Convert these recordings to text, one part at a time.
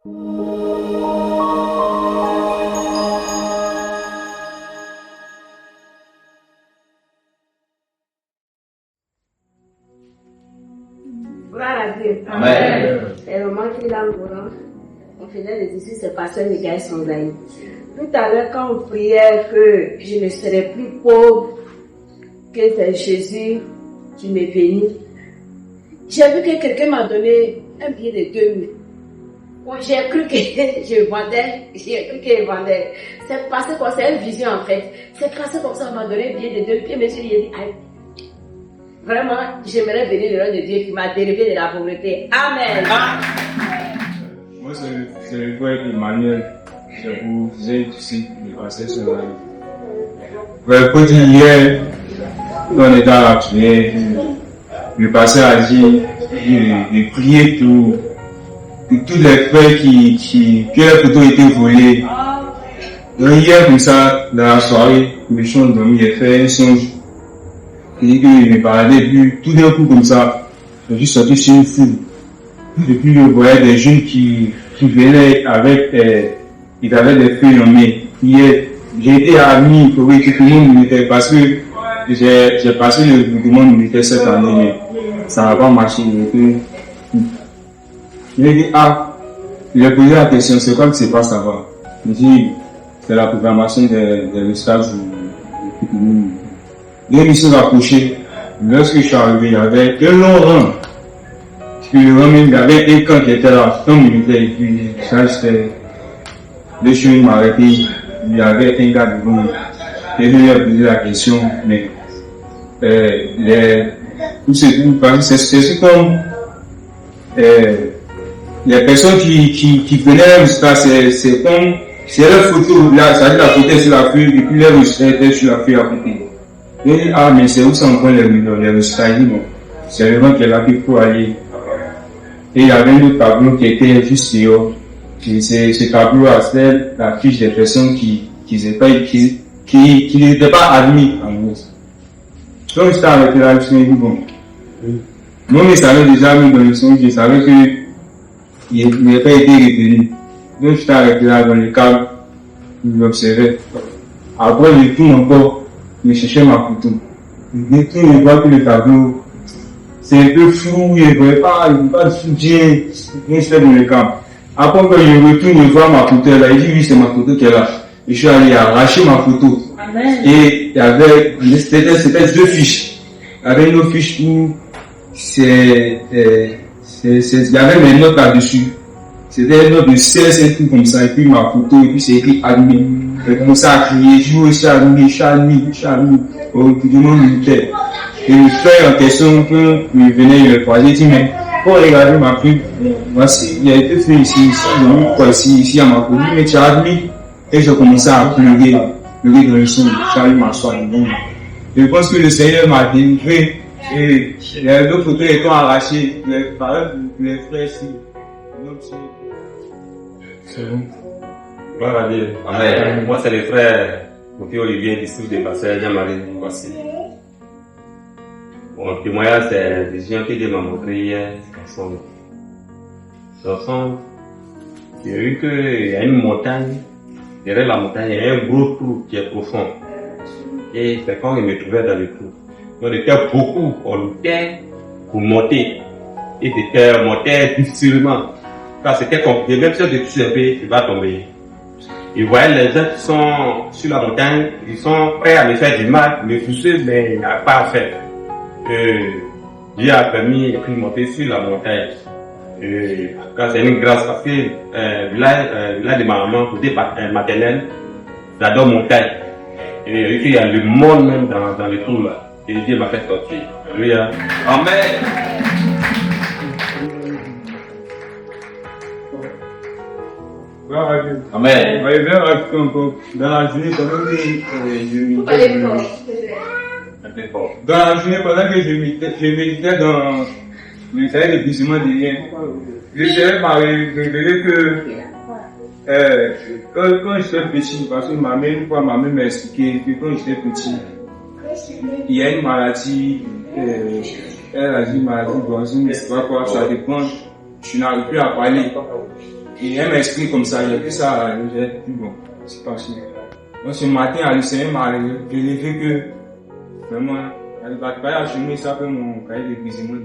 Amen. C'est le moment qu'il a mourant. On faisait des exercices, c'est pasteur Miguel Songaï. Tout à l'heure, quand on priait que je ne serai plus pauvre, que c'est Jésus qui m'est béni, j'ai vu que quelqu'un m'a donné un billet de 2000. Bon, j'ai cru que je vendais, C'est passé comme ça, c'est une vision en fait. C'est passé comme ça, on m'a donné un billet de 2000. Puis monsieur, il a dit, aïe. Vraiment, j'aimerais bénir le nom de Dieu qui m'a dérivé de la pauvreté. Amen. Moi, c'est le frère Emmanuel. Je vous ai ici le passé sur la vie. Pour dire hier, on était à la prière. Le pasteur a dit de prier pour tous les frères qui leur photo été volé. Donc hier, comme ça, dans la soirée, le chant de dormi, il a fait un songe. Il dit qu'il me parlait, puis tout d'un coup comme ça, j'ai juste sorti sur une foule. Et puis je voyais des jeunes qui venaient avec, ils avaient des feuilles en main. Hier, j'ai été admis pour que tout le monde militaire parce que j'ai passé le monde militaire cette année, mais ça n'a pas marché. Je lui ai dit, il a posé la question, c'est quoi que c'est pas ça va? Il dit, c'est la programmation des stages du monde. Deux missions approchées. Lorsque je suis arrivé, il y avait un long rang. Puis le rang même, il y avait un camp qui était là, un militaire, et puis ça, c'était, deux chemins m'ont arrêté, il y avait un gars devant. Et je lui ai posé la question, mais, c'est comme, les personnes qui venaient les résultats, c'est comme, c'est leur photo, là, ça dit la photo est sur la feuille, et puis les résultats étaient sur la feuille à côté. Il dit, mais c'est où ça encore les résultats? Il dit, non, c'est le vent qui est là qu'il faut aller. Et il y avait un autre tableau qui était juste dehors. Et ce tableau a fait la fiche des personnes qui n'étaient pas admis en gros. Donc j'étais avec la je me dis, bon. Moi, je savais déjà, mis dans le son, je savais qu'il n'avait pas été retenu. Donc j'étais avec là dans le cadre, je l'observais. Après, je tourne encore. Je cherchais ma photo. Je détourne, je vois que le tableau, c'est un peu flou, je ne voyais pas bien, je fais dans le camp. Après, quand je retourne, je vois ma photo là, il dit oui, c'est ma photo qui est là. Et je suis allé arracher ma photo. Amen. Et il y avait, c'était deux fiches. Il y avait une autre fiche où il y avait mes notes là-dessus. C'était une note de 16, un truc comme ça, et puis ma photo, et puis c'est écrit admis. J'ai commencé à crier, je aussi admis, au gouvernement militaire. Et le frère en question, quand il venait, il me croisait, il dit, mais, pour regarder ma pub, voici, il a été fait ici, ici, à ma commune, mais tu as admis. Et j'ai commencé à pleurer dans le son, j'allais m'asseoir. Je pense que le Seigneur m'a délivré, et les deux photos étant arrachées, les paroles, les frères ici. C'est bon. Gloire à Dieu. Amen. Moi, c'est le frère Moki Olivier, district de Pasteur Jean-Marie Kwasi. Bon, le témoignage, c'est des gens qui m'ont montré hier ensemble. J'ai vu qu'il y a une montagne. Derrière la montagne, il y a un gros trou qui est profond. Et c'est quand il me trouvait dans le trou. On était beaucoup, on luttait pour monter. Et c'était monté difficilement. Car c'était compliqué, même si on touche un peu, il va tomber. Et vous voyez, les gens qui sont sur la montagne, ils sont prêts à me faire du mal, me pousser, mais il n'y a pas à faire. Dieu a permis de monter sur la montagne. Quand c'est une grâce, parce que là de ma maman, côté maternel, j'adore montagne. Et il y a le monde même dans le trou là. Et Dieu m'a fait sortir. Alléluia. Amen. Amen. Dans la journée, pendant que je méditais dans le salaire de glissement de rien, je savais m'a révélé que quand j'étais petit, parce que ma mère m'a expliqué que quand j'étais petit, il y a une maladie, elle a dit maladie voisine, je sais pas quoi, ça dépend, je n'arrive plus à parler. Et elle m'explique comme ça, j'ai vu ça, j'ai dit bon, c'est pas sûr. Donc ce matin, le Seigneur m'a révélé que vraiment, elle va pas acheter ça pour mon cahier de brisement.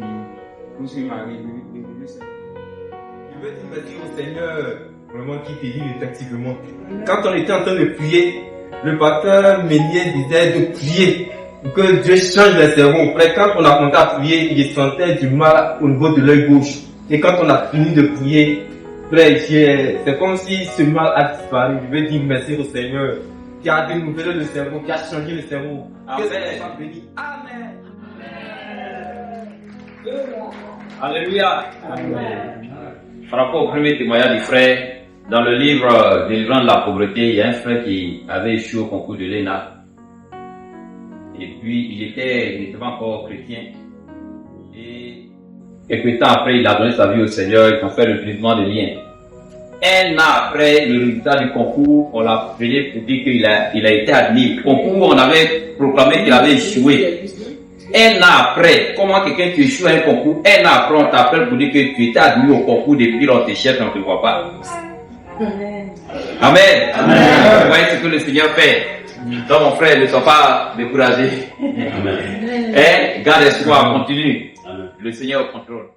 Donc il m'a révélé ça. Je veux dire merci au Seigneur, vraiment qui te dit effectivement. Quand on était en train de prier, le pasteur Méliès disait de prier pour que Dieu change les cerveaux. Frère, quand on a commencé à prier, il sentait du mal au niveau de l'œil gauche. Et quand on a fini de prier, frère, c'est comme si ce mal a disparu. Je veux dire merci au Seigneur qui a dénouvelé le cerveau, qui a changé le cerveau. Amen. Amen. Alléluia. Par rapport au premier témoignage du frère, dans le livre Délivrant de la pauvreté, il y a un frère qui avait échoué au concours de l'ENA. Et puis, il était pas encore chrétien. Et quelques temps après, il a donné sa vie au Seigneur, ils ont fait le brisement de liens. Un an après le résultat du concours, on l'a appelé pour dire qu'il a été admis. Au concours, on avait proclamé qu'il avait échoué. Un an après, comment quelqu'un qui échoue à un concours, un an après, on t'appelle pour dire que tu étais admis au concours depuis on te cherche, on ne te voit pas. Amen. Amen. Vous voyez ce que le Seigneur fait. Donc mon frère, ne sois pas découragé. Amen. Garde espoir, continue. Le Seigneur au contrôle.